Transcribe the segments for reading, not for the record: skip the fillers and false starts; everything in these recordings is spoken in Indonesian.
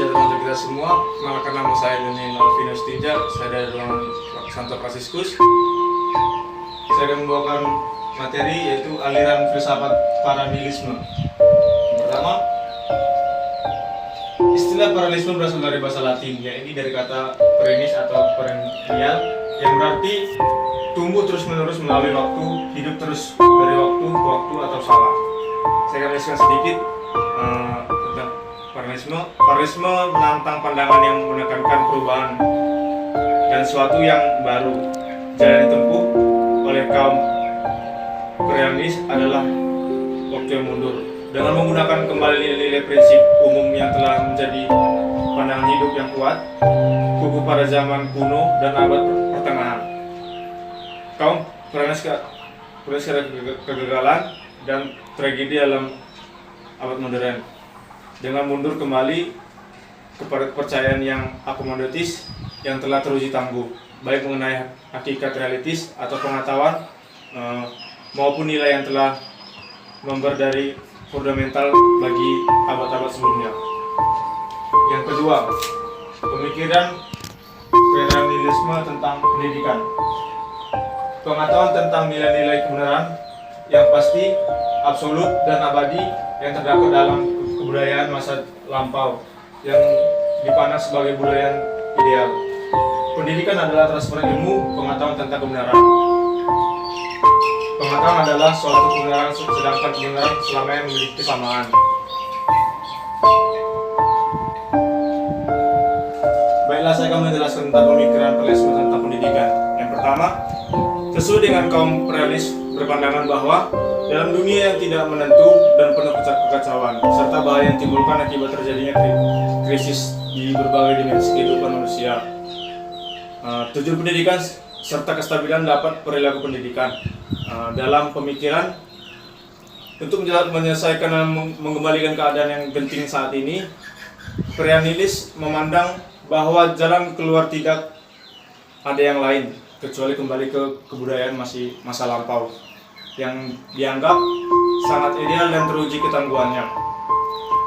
sejahtera untuk kita semua. Kenalkan, nama saya Daniel Alvinus Tinja. Saya dari ruangan Santo Franciscus. Saya akan membawakan materi yaitu aliran filsafat parallelisme. Pertama, istilah parallelisme berasal dari bahasa Latin, yaitu dari kata perennis atau perennial, yang berarti tumbuh terus-menerus melalui waktu, hidup terus dari waktu ke waktu atau salah. Saya akan jelaskan sedikit tentang parallelisme. Parallelisme menantang pandangan yang menekankan perubahan dan sesuatu yang baru. Jalan yang ditempuh oleh kaum perennis adalah waktu yang mundur. Dengan menggunakan kembali nilai-nilai prinsip umum yang telah menjadi pandangan hidup yang kuat, kuku pada zaman kuno dan abad pertengahan. Kaum perennis kegagalan dan tragedi dalam abad modern. Dengan mundur kembali kepada kepercayaan yang akomodatis yang telah teruji tangguh, baik mengenai hakikat realitis atau pengetahuan maupun nilai yang telah member dari fundamental bagi abad-abad sebelumnya. Yang kedua, pemikiran parallelisme tentang pendidikan. Pengetahuan tentang nilai-nilai kebenaran yang pasti, absolut, dan abadi yang terdapat dalam kebudayaan masa lampau yang dipandang sebagai budaya ideal. Pendidikan adalah transfer ilmu pengetahuan tentang kebenaran. Pengetahuan adalah suatu kebenaran, sedangkan kebenaran selamanya memiliki kesamaan. Baiklah, saya akan menjelaskan tentang pemikiran parallelisme tentang pendidikan. Yang pertama, sesuai dengan kaum realis berpandangan bahwa dalam dunia yang tidak menentu dan penuh kekacauan serta bahaya yang timbulkan akibat terjadinya krisis di berbagai dimensi kehidupan manusia, tujuan pendidikan serta kestabilan dapat perilaku pendidikan. Dalam pemikiran untuk menyelesaikan dan mengembalikan keadaan yang genting saat ini, Parallelis memandang bahwa jalan keluar tidak ada yang lain kecuali kembali ke kebudayaan masa lampau yang dianggap sangat ideal dan teruji ketangguhannya.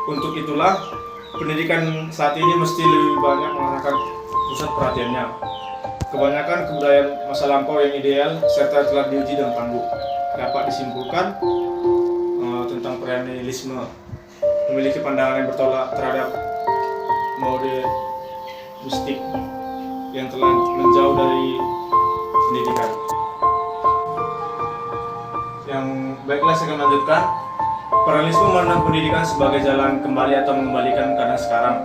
Untuk itulah pendidikan saat ini mesti lebih banyak mengarahkan pusat perhatiannya. Kebanyakan kebudayaan masa lampau yang ideal serta telah diuji dan tangguh. Dapat disimpulkan tentang parallelisme memiliki pandangan yang bertolak terhadap mode mistik yang telah menjauh dari pendidikan. Yang baiklah, saya akan lanjutkan. Parallelisme memandang pendidikan sebagai jalan kembali atau mengembalikan keadaan sekarang.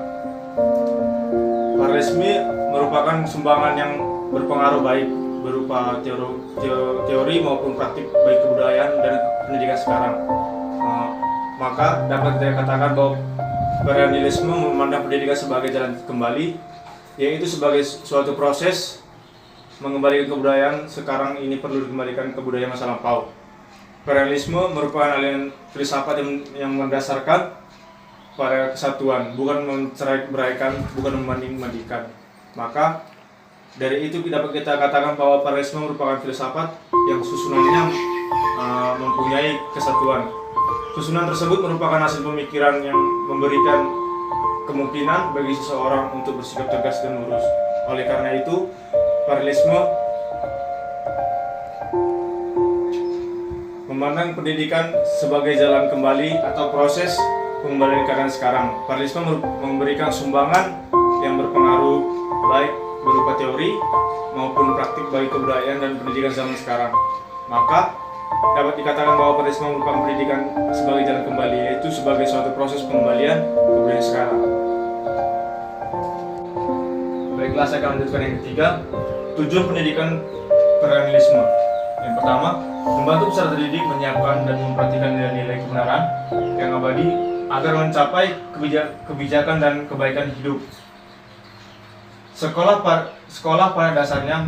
Parallelisme merupakan sumbangan yang berpengaruh baik berupa teori maupun praktik baik kebudayaan dan pendidikan sekarang. Maka dapat dikatakan bahwa parallelisme memandang pendidikan sebagai jalan kembali, yaitu sebagai suatu proses mengembalikan kebudayaan sekarang ini perlu dikembalikan ke budaya masa lampau. Parallelisme merupakan aliran filsafat yang mendasarkan pada kesatuan, bukan mencerai-beraikan, bukan membanding-bandingkan. Maka dari itu dapat kita katakan bahwa parallelisme merupakan filsafat yang susunannya mempunyai kesatuan. Susunan tersebut merupakan hasil pemikiran yang memberikan kemungkinan bagi seseorang untuk bersikap tegas dan lurus. Oleh karena itu, parallelisme memandang pendidikan sebagai jalan kembali atau proses pengembalian keadaan sekarang. Parallelisme memberikan sumbangan yang berpengaruh baik berupa teori maupun praktik bagi kebudayaan dan pendidikan zaman sekarang. Maka dapat dikatakan bahwa parallelisme merupakan pendidikan sebagai jalan kembali, yaitu sebagai suatu proses pengembalian kebudayaan sekarang. Baiklah, saya akan lanjutkan yang ketiga, tujuan pendidikan parallelisme. Yang pertama, membantu peserta didik menyiapkan dan memperhatikan nilai-nilai kebenaran yang abadi agar mencapai kebijakan dan kebaikan hidup. Sekolah pada dasarnya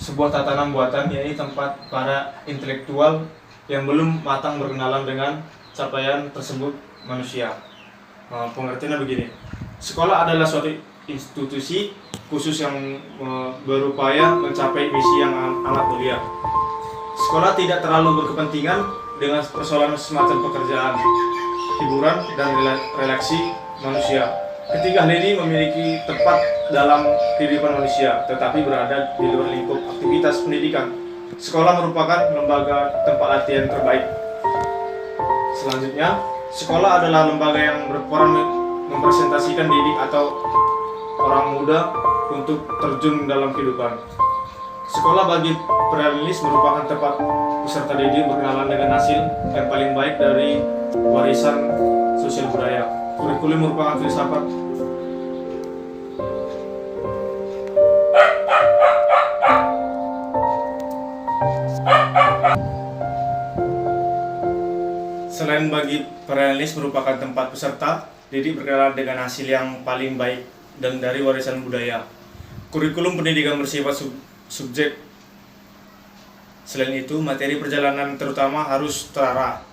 sebuah tatanan buatan, yaitu tempat para intelektual yang belum matang berkenalan dengan capaian tersebut manusia. Pengertiannya begini, sekolah adalah suatu institusi khusus yang berupaya mencapai misi yang amat mulia. Sekolah tidak terlalu berkepentingan dengan persoalan semacam pekerjaan, hiburan, dan relasi manusia. Ketiga hal ini memiliki tempat dalam kehidupan manusia, tetapi berada di luar lingkup aktivitas pendidikan. Sekolah merupakan lembaga tempat latihan terbaik. Selanjutnya, sekolah adalah lembaga yang berperan mempresentasikan didik atau orang muda untuk terjun dalam kehidupan. Sekolah bagi perennials merupakan tempat peserta didik berkenalan dengan hasil yang paling baik dari warisan sosial budaya. Kurikulum merupakan filsafat Selain bagi perennials merupakan tempat peserta didik berkenalan dengan hasil yang paling baik dan dari warisan budaya. Kurikulum pendidikan bersifat subjek. Selain itu, materi perjalanan terutama harus terarah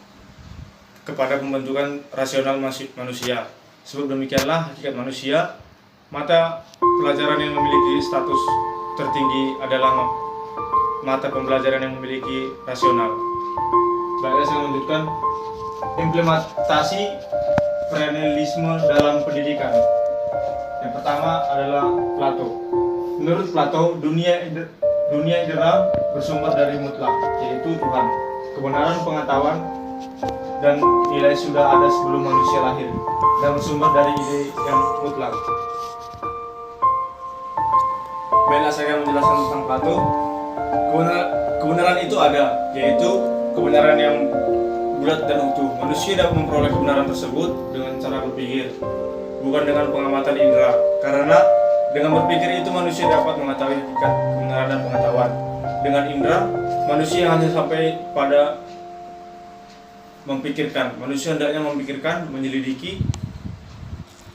kepada pembentukan rasional manusia. Sebab demikianlah hakikat manusia. Mata pelajaran yang memiliki status tertinggi adalah mata pembelajaran yang memiliki rasional. Baiklah, saya lanjutkan implementasi perennialisme dalam pendidikan. Yang pertama adalah Plato. Menurut Plato, dunia indera bersumber dari mutlak, yaitu Tuhan. Kebenaran pengetahuan dan nilai sudah ada sebelum manusia lahir dan bersumber dari ide yang mutlak. Baiklah, saya akan menjelaskan tentang Plato. Kebenaran itu ada, yaitu kebenaran yang bulat dan utuh. Manusia dapat memperoleh kebenaran tersebut dengan cara berpikir, bukan dengan pengamatan indera. Karena dengan berpikir itu manusia dapat mengetahui hakikat kebenaran dan pengetahuan. Dengan indera, manusia hanya sampai pada memikirkan. Manusia hendaknya memikirkan, menyelidiki,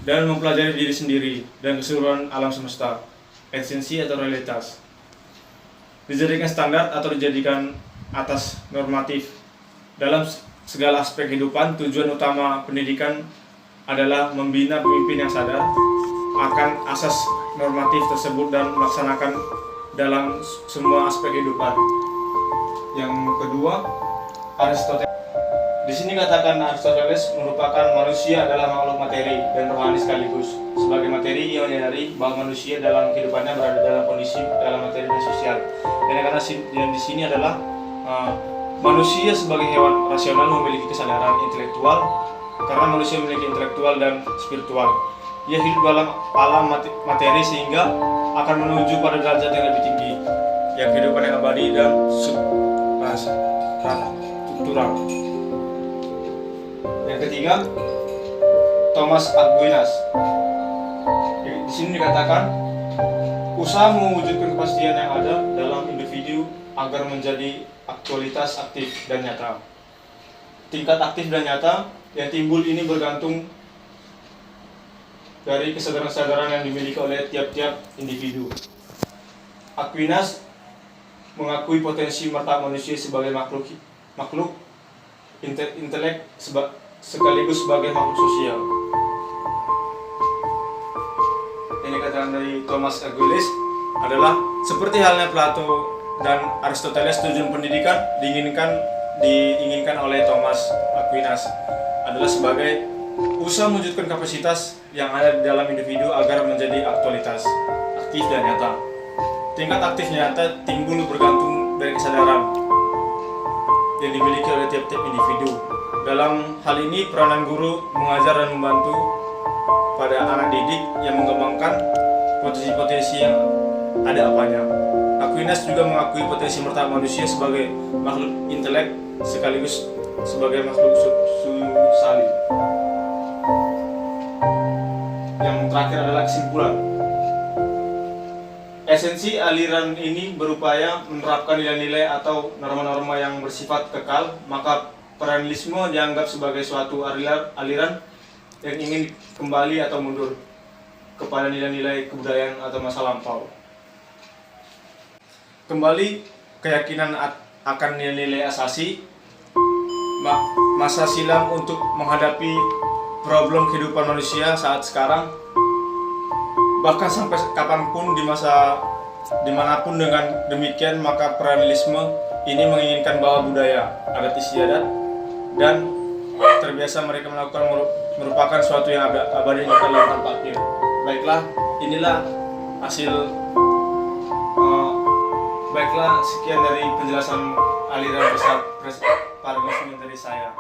dan mempelajari diri sendiri dan keseluruhan alam semesta, esensi atau realitas. Dijadikan standar atau dijadikan atas normatif. Dalam segala aspek kehidupan, tujuan utama pendidikan adalah membina pemimpin yang sadar akan asas normatif tersebut dan melaksanakan dalam semua aspek kehidupan. Yang kedua, Aristoteles. Di sini katakan Aristoteles merupakan manusia adalah makhluk materi dan rohani sekaligus. Sebagai materi, ia menyadari bahwa manusia dalam kehidupannya berada dalam kondisi dalam materi dan sosial. Dan karena yang di sini adalah manusia sebagai hewan rasional memiliki kesadaran intelektual karena manusia memiliki intelektual dan spiritual. Ia hidup dalam alam materi sehingga akan menuju pada derajat yang lebih tinggi, yang kehidupan yang abadi dan struktural. Yang ketiga, Thomas Aquinas. Di sini dikatakan usaha mewujudkan kepastian yang ada dalam individu agar menjadi aktualitas aktif dan nyata. Tingkat aktif dan nyata yang timbul ini bergantung dari kesadaran-kesadaran yang dimiliki oleh tiap-tiap individu. Aquinas mengakui potensi martabat manusia sebagai makhluk intelek sekaligus sebagai makhluk sosial. Ini katakan dari Thomas Aquinas adalah seperti halnya Plato dan Aristoteles, tujuan pendidikan diinginkan oleh Thomas Aquinas adalah sebagai usaha mewujudkan kapasitas yang ada di dalam individu agar menjadi aktualitas, aktif dan nyata. Tingkat aktif nyata timbul bergantung dari kesadaran yang dimiliki oleh tiap-tiap individu. Dalam hal ini, peranan guru mengajar dan membantu pada anak didik yang mengembangkan potensi-potensi yang ada apanya. Aquinas juga mengakui potensi martabat manusia sebagai makhluk intelek sekaligus sebagai makhluk sosial. Yang terakhir adalah kesimpulan. Esensi aliran ini berupaya menerapkan nilai-nilai atau norma-norma yang bersifat kekal, maka perennialisme dianggap sebagai suatu aliran yang ingin kembali atau mundur kepada nilai-nilai kebudayaan atau masa lampau. Kembali keyakinan akan nilai-nilai asasi masa silam untuk menghadapi problem kehidupan manusia saat sekarang, bahkan sampai kapanpun di masa dimanapun. Dengan demikian maka perennialisme ini menginginkan bahwa budaya, adat istiadat dan terbiasa mereka melakukan merupakan suatu yang abadi yang dalam tanpa akhir. Baiklah, inilah hasil baiklah sekian dari penjelasan aliran besar paralelisme dari saya.